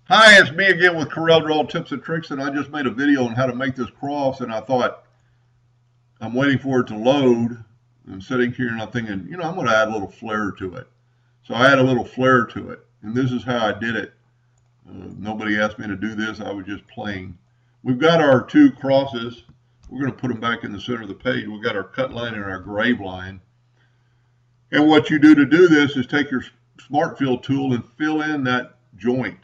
Hi, it's me again with Corel Draw Tips and Tricks, and I just made a video on how to make this cross, and I thought I'm waiting for it to load. I'm sitting here and I'm thinking, I'm going to add a little flair to it. So I add a little flair to it, and this is how I did it. Nobody asked me to do this. I was just playing. We've got our two crosses. We're going to put them back in the center of the page. We've got our cut line and our grave line. And what you do to do this is take your Smart Fill tool and fill in that joint.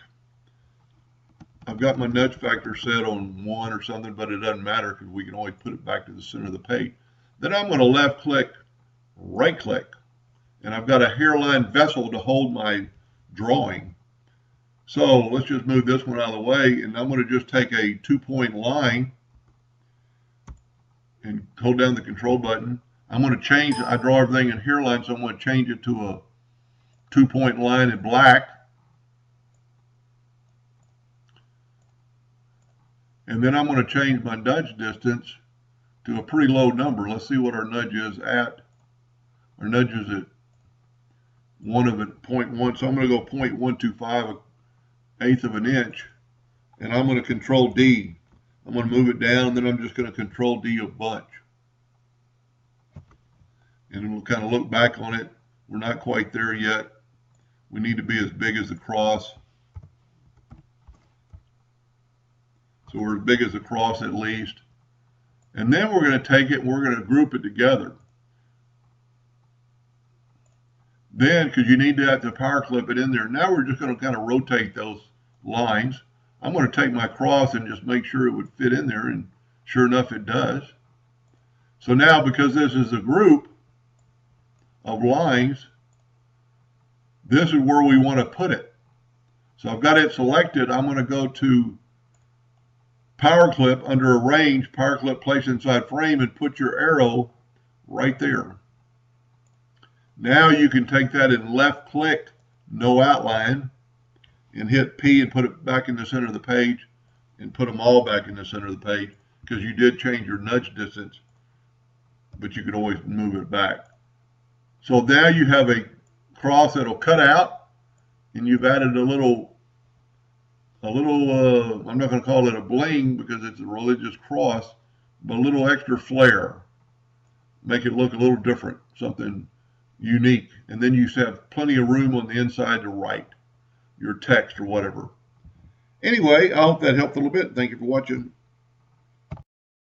I've got my nudge factor set on 1 or something, but it doesn't matter because we can always put it back to the center of the page. Then I'm going to left click, right click, and I've got a hairline vessel to hold my drawing. So let's just move this one out of the way, and I'm going to just take a 2-point line and hold down the control button. I'm going to change, I draw everything in hairline, so I'm going to change it to a 2-point line in black. And then I'm going to change my nudge distance to a pretty low number. Let's see what our nudge is at. Our nudge is at 0.1, so I'm going to go 0.125, 1/8 of an inch, and I'm going to control D. I'm going to move it down, and then I'm just going to control D a bunch. And we'll kind of look back on it. We're not quite there yet. We need to be as big as the cross. So we're as big as the cross at least. And then we're going to take it and we're going to group it together. Then, because you need to have to power clip it in there, now we're just going to kind of rotate those lines. I'm going to take my cross and just make sure it would fit in there, and sure enough it does. So now, because this is a group of lines, this is where we want to put it. So I've got it selected. I'm going to go to Power Clip, under Arrange, Power Clip Place Inside Frame, and put your arrow right there. Now you can take that and left click, No Outline, and hit P and put it back in the center of the page, and put them all back in the center of the page, because you did change your nudge distance, but you could always move it back. So now you have a cross that'll cut out, and you've added a little, I'm not going to call it a bling because it's a religious cross, but a little extra flair. Make it look a little different, something unique. And then you have plenty of room on the inside to write your text or whatever. Anyway, I hope that helped a little bit. Thank you for watching.